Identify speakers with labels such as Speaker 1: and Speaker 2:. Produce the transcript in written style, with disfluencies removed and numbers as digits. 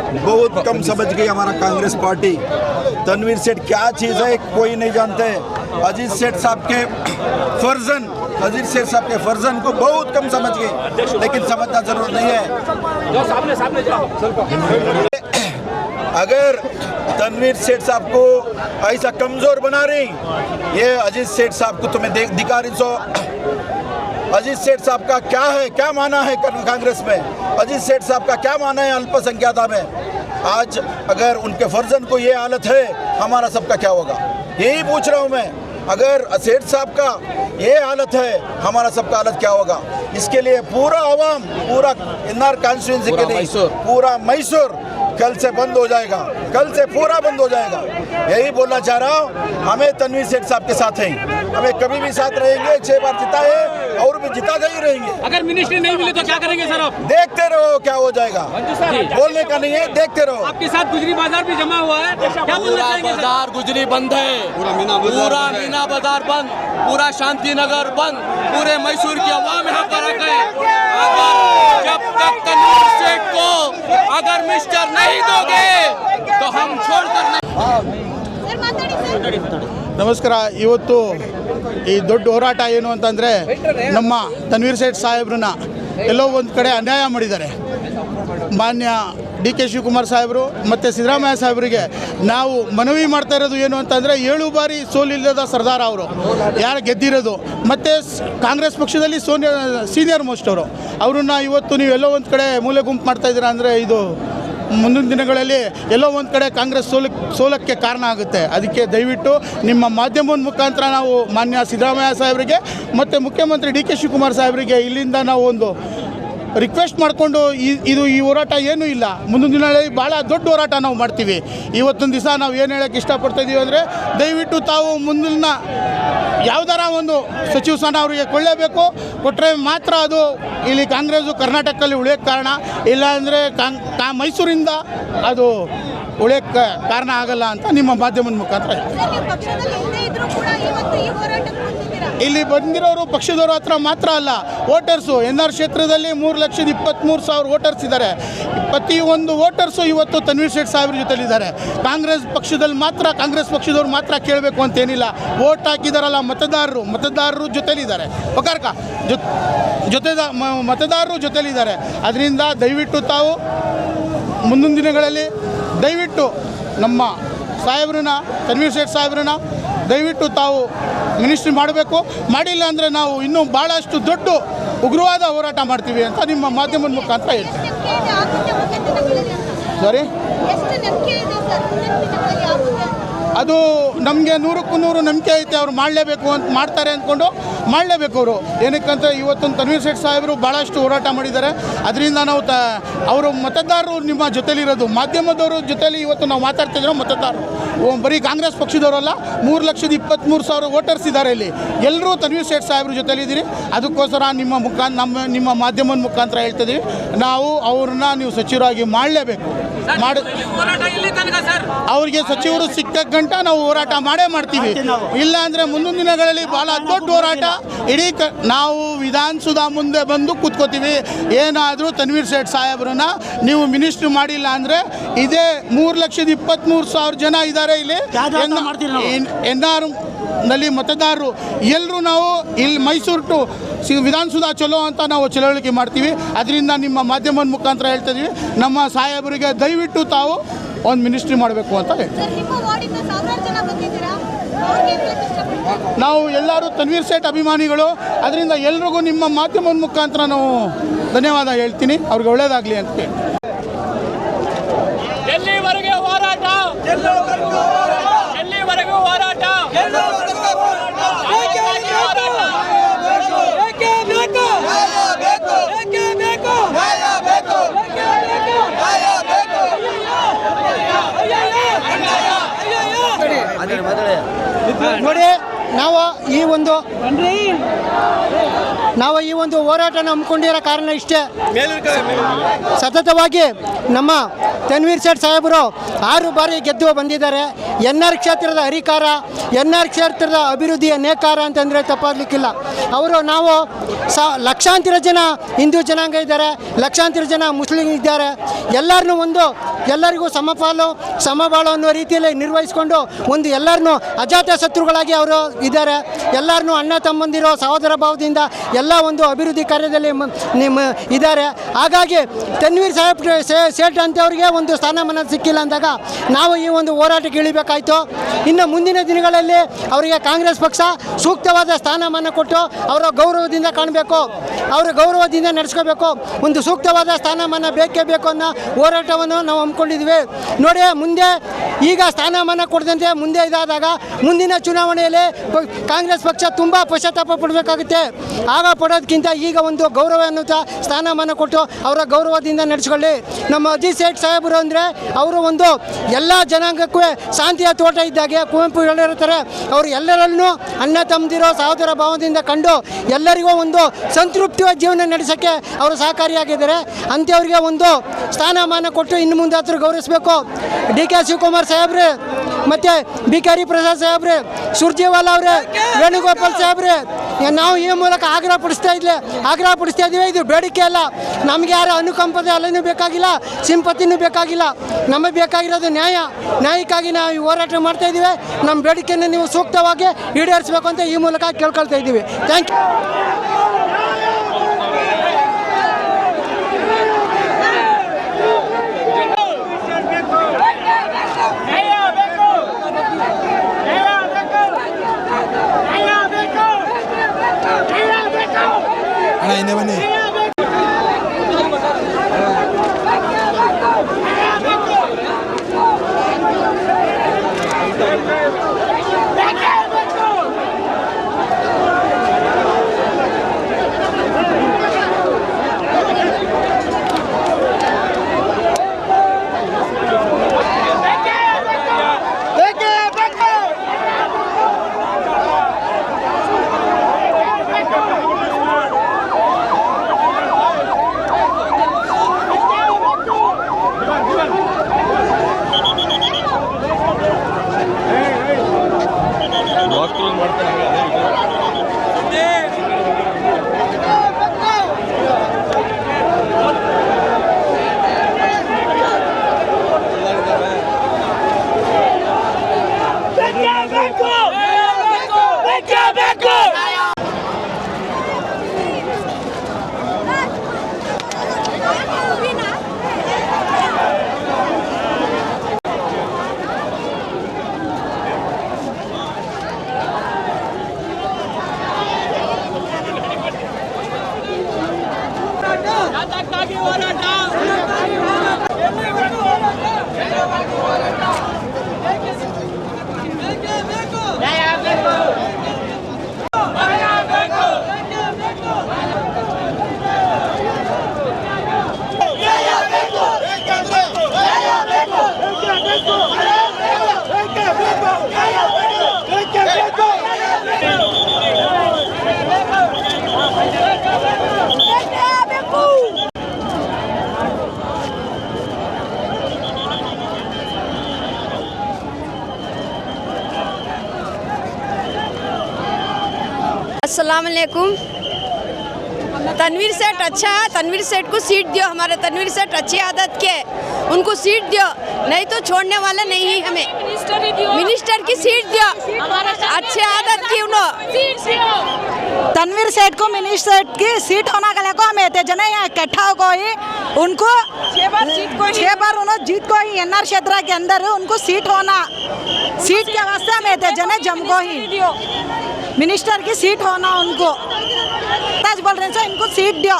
Speaker 1: बहुत कम समझ गई हमारा कांग्रेस पार्टी। तनवीर सेठ क्या चीज़ है कोई नहीं जानते। अजीत सेठ साहब के फर्जन को बहुत कम समझ गए, लेकिन समझना जरूरत नहीं है। अगर तनवीर सेठ साहब को ऐसा कमज़ोर बना रही, ये अजीत सेठ साहब को तुम्हें दिखा रही सो। अजीत सेठ साहब का क्या है, क्या माना है कांग्रेस में? अजीत सेठ साहब का क्या माना है अल्पसंख्यता में? आज अगर उनके फर्जन को ये हालत है, हमारा सबका क्या होगा? यही पूछ रहा हूँ मैं। अगर सेठ साहब का ये हालत है, हमारा सबका हालत क्या होगा? इसके लिए पूरा आवाम, पूरा इन्नर कॉन्स्टिट्यूंसी के लिए पूरा मैसूर कल से बंद हो जाएगा, कल से पूरा बंद हो जाएगा। यही बोलना चाह रहा हूँ। हमें तनवीर सेठ साहब के साथ हैं, हमें कभी भी साथ रहेंगे। 6 बार जिता है और भी जिता ही रहेंगे।
Speaker 2: अगर मिनिस्ट्री नहीं मिले तो क्या करेंगे सर आप?
Speaker 1: देखते रहो क्या हो जाएगा, बोलने का नहीं है, देखते रहो।
Speaker 2: आपके साथ गुजरी बाजार भी जमा हुआ है, क्या
Speaker 3: पूरा बाजार गुजरी बंद है, पूरा मीना बाजार बंद, पूरा शांति नगर बंद, पूरे मैसूर की आवाम यहाँ पर आ गए। जब तक तनवीर सेठ को अगर मिस्टर नहीं दोगे तो हम छोड़कर नहीं।
Speaker 4: ನಮಸ್ಕಾರ. ಇವತ್ತು ಈ ದೊಡ್ಡ ಹೋರಾಟ ಏನು ಅಂತಂದರೆ, ನಮ್ಮ ತನ್ವೀರ್ ಸೇಠ್ ಸಾಹೇಬ್ರನ್ನ ಎಲ್ಲೋ ಒಂದು ಕಡೆ ಅನ್ಯಾಯ ಮಾಡಿದ್ದಾರೆ. ಮಾನ್ಯ ಡಿ.ಕೆ. ಶಿವಕುಮಾರ್ ಸಾಹೇಬರು ಮತ್ತು ಸಿದ್ದರಾಮಯ್ಯ ಸಾಹೇಬರಿಗೆ ನಾವು ಮನವಿ ಮಾಡ್ತಾ ಇರೋದು ಏನು ಅಂತಂದರೆ, 7 ಬಾರಿ ಸೋಲಿಲ್ಲದ ಸರ್ದಾರ ಅವರು ಯಾರು ಗೆದ್ದಿರೋದು, ಮತ್ತು ಕಾಂಗ್ರೆಸ್ ಪಕ್ಷದಲ್ಲಿ ಸೀನಿಯರ್ ಮೋಸ್ಟ್ ಅವ್ರನ್ನ ಇವತ್ತು ನೀವು ಎಲ್ಲೋ ಒಂದು ಕಡೆ ಮೂಲೆ ಗುಂಪು ಮಾಡ್ತಾಯಿದ್ದೀರಾ ಅಂದರೆ, ಇದು ಮುಂದಿನ ದಿನಗಳಲ್ಲಿ ಎಲ್ಲೋ ಒಂದು ಕಡೆ ಕಾಂಗ್ರೆಸ್ ಸೋಲಕ್ಕೆ ಕಾರಣ ಆಗುತ್ತೆ. ಅದಕ್ಕೆ ದಯವಿಟ್ಟು ನಿಮ್ಮ ಮಾಧ್ಯಮದ ಮುಖಾಂತರ ನಾವು ಮಾನ್ಯ ಸಿದ್ದರಾಮಯ್ಯ ಸಾಹೇಬರಿಗೆ ಮತ್ತು ಮುಖ್ಯಮಂತ್ರಿ ಡಿ.ಕೆ. ಶಿವಕುಮಾರ್ ಸಾಹೇಬರಿಗೆ ಇಲ್ಲಿಂದ ನಾವು ಒಂದು ರಿಕ್ವೆಸ್ಟ್ ಮಾಡಿಕೊಂಡು ಈ ಹೋರಾಟ ಏನೂ ಇಲ್ಲ, ಮುಂದಿನ ದಿನಗಳಲ್ಲಿ ಭಾಳ ದೊಡ್ಡ ಹೋರಾಟ ನಾವು ಮಾಡ್ತೀವಿ. ಇವತ್ತೊಂದು ದಿವಸ ನಾವು ಏನು ಹೇಳೋಕ್ಕೆ ಇಷ್ಟಪಡ್ತಾಯಿದ್ದೀವಿ ಅಂದರೆ, ದಯವಿಟ್ಟು ತಾವು ಮುಂದಿನ ಯಾವುದಾರ ಒಂದು ಸಚಿವ ಸ್ಥಾನ ಅವರಿಗೆ ಕೊಳ್ಳೇಬೇಕು. ಕೊಟ್ಟರೆ ಮಾತ್ರ ಅದು ಇಲ್ಲಿ ಕಾಂಗ್ರೆಸ್ಸು ಕರ್ನಾಟಕದಲ್ಲಿ ಉಳಿಯೋಕ್ಕೆ ಕಾರಣ, ಇಲ್ಲಾಂದರೆ ಮೈಸೂರಿಂದ ಅದು ಉಳಿಯೋಕ್ಕೆ ಕಾರಣ ಆಗಲ್ಲ ಅಂತ ನಿಮ್ಮ ಮಾಧ್ಯಮದ ಮುಖಾಂತರ ಇಲ್ಲಿ ಬಂದಿರೋರು ಪಕ್ಷದವರು ಹತ್ರ ಮಾತ್ರ ಅಲ್ಲ, ವೋಟರ್ಸು ಎನ್.ಆರ್. ಕ್ಷೇತ್ರದಲ್ಲಿ 3,23,000 ವೋಟರ್ಸ್ ಇದ್ದಾರೆ. ಪ್ರತಿಯೊಂದು ವೋಟರ್ಸು ಇವತ್ತು ತನ್ವೀರ್ ಸೇಠ್ ಸಾಹೇಬ್ರ ಜೊತೆಲಿದ್ದಾರೆ. ಕಾಂಗ್ರೆಸ್ ಪಕ್ಷದವ್ರು ಮಾತ್ರ ಕೇಳಬೇಕು ಅಂತೇನಿಲ್ಲ. ವೋಟ್ ಹಾಕಿದಾರಲ್ಲ ಮತದಾರರು ಜೊತೆಲಿದ್ದಾರೆ, ಮತದಾರರು ಜೊತೆಲಿದ್ದಾರೆ. ಅದರಿಂದ ದಯವಿಟ್ಟು ತಾವು ಮುಂದಿನ ದಿನಗಳಲ್ಲಿ ದಯವಿಟ್ಟು ನಮ್ಮ ಸಾಹೇಬ್ರನ್ನ, ತನ್ವೀರ್ ಸೇಠ್ ಸಾಹೇಬ್ರನ್ನ ದಯವಿಟ್ಟು ತಾವು ಮಿನಿಸ್ಟ್ರಿ ಮಾಡಬೇಕು. ಮಾಡಿಲ್ಲ ಅಂದರೆ ನಾವು ಇನ್ನೂ ಭಾಳಷ್ಟು ದೊಡ್ಡ ಉಗ್ರವಾದ ಹೋರಾಟ ಮಾಡ್ತೀವಿ ಅಂತ ನಿಮ್ಮ ಮಾಧ್ಯಮದ ಮುಖಾಂತರ ಹೇಳ್ತೀವಿ. ಸಾರಿ, ಅದು ನಮಗೆ 100ಕ್ಕೂ 100 ನಂಬಿಕೆ ಐತೆ. ಅವ್ರು ಮಾಡ್ತಾರೆ ಅಂದ್ಕೊಂಡು ಮಾಡಲೇಬೇಕು. ಅವರು ಏನಕ್ಕಂತ ಇವತ್ತೊಂದು ತನ್ವೀರ್ ಸೇಠ್ ಸಾಹೇಬರು ಭಾಳಷ್ಟು ಹೋರಾಟ ಮಾಡಿದ್ದಾರೆ. ಅದರಿಂದ ನಾವು ಅವರು ಮತದಾರರು ನಿಮ್ಮ ಜೊತೆಲಿರೋದು, ಮಾಧ್ಯಮದವರು ಜೊತೆಲಿ ಇವತ್ತು ನಾವು ಮಾತಾಡ್ತಿದ್ರು. ಮತದಾರರು ಬರೀ ಕಾಂಗ್ರೆಸ್ ಪಕ್ಷದವರಲ್ಲ, 3,23,000 ವೋಟರ್ಸ್ ಇದ್ದಾರೆ ಇಲ್ಲಿ. ಎಲ್ಲರೂ ತನ್ವೀರ್ ಸೇಠ್ ಸಾಹೇಬ್ರ ಜೊತೆಲಿದ್ದೀರಿ. ಅದಕ್ಕೋಸ್ಕರ ನಿಮ್ಮ ಮಾಧ್ಯಮದ ಮುಖಾಂತರ ಹೇಳ್ತಿದ್ದೀವಿ, ನಾವು ಅವ್ರನ್ನ ನೀವು ಸಚಿವರಾಗಿ ಮಾಡಲೇಬೇಕು. ಅವ್ರಿಗೆ ಸಚಿವರು ಸಿಕ್ಕ ಗಂಟ ನಾವು ಹೋರಾಟ ಮಾಡ್ತೀವಿ. ಇಲ್ಲ ಅಂದರೆ ಮುಂದಿನ ದಿನಗಳಲ್ಲಿ ಭಾಳ ದೊಡ್ಡ ಹೋರಾಟ ನಾವು ವಿಧಾನಸೌಧ ಮುಂದೆ ಬಂದು ಕೂತ್ಕೋತೀವಿ. ಏನಾದರೂ ತನ್ವೀರ್ ಸೇಠ್ ಸಾಹೇಬ್ರನ್ನ ನೀವು ಮಿನಿಸ್ಟ್ರಿ ಮಾಡಿಲ್ಲ ಅಂದರೆ, ಇದೇ 3,23,000 ಜನ ಇದ್ದಾರೆ ಇಲ್ಲಿ ಎನ್.ಆರ್. ನಲ್ಲಿ ಮತದಾರರು ಎಲ್ಲರೂ ನಾವು ಇಲ್ಲಿ ಮೈಸೂರು ಟು ವಿಧಾನಸೌಧ ಚಲೋ ಅಂತ ನಾವು ಚಳವಳಿಕೆ ಮಾಡ್ತೀವಿ. ಅದರಿಂದ ನಿಮ್ಮ ಮಾಧ್ಯಮದ ಮುಖಾಂತರ ಹೇಳ್ತಿದ್ದೀವಿ, ನಮ್ಮ ಸಾಹೇಬರಿಗೆ ದಯವಿಟ್ಟು ತಾವು ಒಂದು ಮಿನಿಸ್ಟ್ರಿ ಮಾಡಬೇಕು ಅಂತ ಹೇಳ್ತೀವಿ. ನಾವು ಎಲ್ಲರೂ ತನ್ವೀರ್ ಸೇಠ್ ಅಭಿಮಾನಿಗಳು. ಅದರಿಂದ ಎಲ್ರಿಗೂ ನಿಮ್ಮ ಮಾಧ್ಯಮದ ಮುಖಾಂತರ ನಾವು ಧನ್ಯವಾದ ಹೇಳ್ತೀನಿ. ಅವ್ರಿಗೆ ಒಳ್ಳೇದಾಗಲಿ ಅಂತ ಹೇಳಿ.
Speaker 2: ಎಲ್ಲಿವರೆಗೆ ಹೋರಾಟ? ಎಲ್ಲಿವರೆಗೂ ಹೋರಾಟ?
Speaker 5: ನೋಡಿ, ನಾವು ಈ ಒಂದು ನಾವು ಈ ಒಂದು ಹೋರಾಟನ ಹಮ್ಮಿಕೊಂಡಿರೋ ಕಾರಣ ಇಷ್ಟೇ. ಸತತವಾಗಿ ನಮ್ಮ ತನ್ವೀರ್ ಸೇಠ್ ಸಾಹೇಬರು 6 ಬಾರಿ ಗೆದ್ದು ಬಂದಿದ್ದಾರೆ. NR ಕ್ಷೇತ್ರದ ಹರಿಕಾರ, NR ಕ್ಷೇತ್ರದ ಅಭಿವೃದ್ಧಿಯ ನೇಕಾರ ಅಂತಂದರೆ ತಪ್ಪಾಗಲಿಕ್ಕಿಲ್ಲ. ನಾವು ಲಕ್ಷಾಂತರ ಜನ ಹಿಂದೂ ಜನಾಂಗ ಇದ್ದಾರೆ, ಲಕ್ಷಾಂತರ ಜನ ಮುಸ್ಲಿಂ ಇದ್ದಾರೆ. ಎಲ್ಲರಿಗೂ ಸಮಪಾಲು ಸಮಬಾಳು ಅನ್ನೋ ರೀತಿಯಲ್ಲಿ ನಿರ್ವಹಿಸಿಕೊಂಡು ಎಲ್ಲರನ್ನೂ ಅಜಾತ ಶತ್ರುಗಳಾಗಿ ಅವರು ಇದ್ದಾರೆ. ಎಲ್ಲರನ್ನೂ ಅಣ್ಣ ತಮ್ಮಂದಿರೋ ಸಹೋದರ ಭಾವದಿಂದ ಎಲ್ಲ ಅಭಿವೃದ್ಧಿ ಕಾರ್ಯದಲ್ಲಿ ಇದ್ದಾರೆ. ಹಾಗಾಗಿ ತನ್ವೀರ್ ಸೇಠ್ ಅಂತವರಿಗೆ ಸ್ಥಾನಮಾನ ಸಿಕ್ಕಿಲ್ಲ ಅಂದಾಗ ನಾವು ಈ ಹೋರಾಟಕ್ಕೆ ಇಳಿಬೇಕಾಯಿತು. ಇನ್ನು ಮುಂದಿನ ದಿನಗಳಲ್ಲಿ ಅವರಿಗೆ ಕಾಂಗ್ರೆಸ್ ಪಕ್ಷ ಸೂಕ್ತವಾದ ಸ್ಥಾನಮಾನ ಕೊಟ್ಟು ಅವರ ಗೌರವದಿಂದ ಕಾಣಬೇಕು, ಅವರ ಗೌರವದಿಂದ ನಡೆಸ್ಕೋಬೇಕು. ಸೂಕ್ತವಾದ ಸ್ಥಾನಮಾನ ಬೇಕೇ ಬೇಕು ಅನ್ನೋ ಹೋರಾಟವನ್ನು ನಾವು ಹಮ್ಮಿಕೊಂಡಿದ್ವಿ. ನೋಡಿ, ಮುಂದೆ ಈಗ ಸ್ಥಾನಮಾನ ಕೊಡದಂತೆ ಮುಂದೆ ಇದಾದಾಗ ಮುಂದಿನ ಚುನಾವಣೆಯಲ್ಲಿ ಕಾಂಗ್ರೆಸ್ ಪಕ್ಷ ತುಂಬ ಪಶ್ಚಾತ್ತಾಪ ಪಡಬೇಕಾಗುತ್ತೆ. ಆಗ ಪಡೋದಕ್ಕಿಂತ ಈಗ ಗೌರವ ಅನ್ನುತ್ತ ಸ್ಥಾನಮಾನ ಕೊಟ್ಟು ಅವರ ಗೌರವದಿಂದ ನಡೆಸ್ಕೊಳ್ಳಿ. ನಮ್ಮ ಅಜಿತ್ ಸೇಠ್ ಸಾಹೇಬರು ಅಂದರೆ ಅವರು ಎಲ್ಲ ಜನಾಂಗಕ್ಕೂ ಶಾಂತಿಯ ತೋಟ ಇದ್ದಾಗೆ ಕುವೆಂಪು ಹೇಳಿರ್ತಾರೆ. ಅವರು ಎಲ್ಲರನ್ನೂ ಅಣ್ಣ ತಮ್ಮದಿರೋ ಸಹೋದರ ಭಾವದಿಂದ ಕಂಡು ಎಲ್ಲರಿಗೂ ಸಂತೃಪ್ತಿಯ ಜೀವನ ನಡೆಸೋಕ್ಕೆ ಅವರು ಸಹಕಾರಿಯಾಗಿದ್ದಾರೆ. ಅಂಥವ್ರಿಗೆ ಸ್ಥಾನಮಾನ ಕೊಟ್ಟು ಇನ್ನು ಮುಂದೆ ಹತ್ರ ಗೌರವಿಸಬೇಕು. DK ಶಿವಕುಮಾರ್ ಸಾಹೇಬ್ರೆ, ಮತ್ತು BK ಹರಿಪ್ರಸಾದ್ ಸಾಹೇಬ್ರೆ, ಸುರ್ಜೇವಾಲಾ ಅವರೇ, ವೇಣುಗೋಪಾಲ್ ಸಾಹೇಬ್ರೆ, ನಾವು ಈ ಮೂಲಕ ಆಗ್ರಹ ಪಡಿಸ್ತಾ ಇದ್ದೀವಿ. ಇದು ಬೇಡಿಕೆ ಅಲ್ಲ. ನಮಗೆ ಯಾರು ಅನುಕಂಪದ ಅಲ್ಲೂ ಬೇಕಾಗಿಲ್ಲ, ಸಿಂಪತಿನೂ ಬೇಕಾಗಿಲ್ಲ. ನಮಗೆ ಬೇಕಾಗಿರೋದು ನ್ಯಾಯಕ್ಕಾಗಿ ನಾವು ಈ ಹೋರಾಟ ಮಾಡ್ತಾ ಇದ್ದೀವಿ. ನಮ್ಮ ಬೇಡಿಕೆಯನ್ನು ನೀವು ಸೂಕ್ತವಾಗಿ ಈಡೇರಿಸಬೇಕು ಅಂತ ಈ ಮೂಲಕ ಕೇಳ್ಕೊಳ್ತಾ ಇದ್ದೀವಿ. Thank you.
Speaker 4: ಹಿಂದೆ ಬನ್ನಿ.
Speaker 6: अस्सलाम वालेकुम। तनवीर सेठ अच्छा है, तनवीर सेठ को सीट दियो। हमारे तनवीर सेठ अच्छी आदत के, उनको सीट दियो, नहीं तो छोड़ने वाले नहीं है हमें। मिनिस्टर की सीट दियो, अच्छी आदत की उन्होंने।
Speaker 7: तनवीर सेठ को मिनिस्टर की सीट होना गले को हमें जन इकट्ठा को ही उनको 6 बार उन्होंने जीत को ही NR क्षेत्र के अंदर उनको सीट होना, सीट के वास्ते हमें जन जम को ही मिनिस्टर की सीट होना उनको ताज बोल रहे हैं इनको सीट दियो।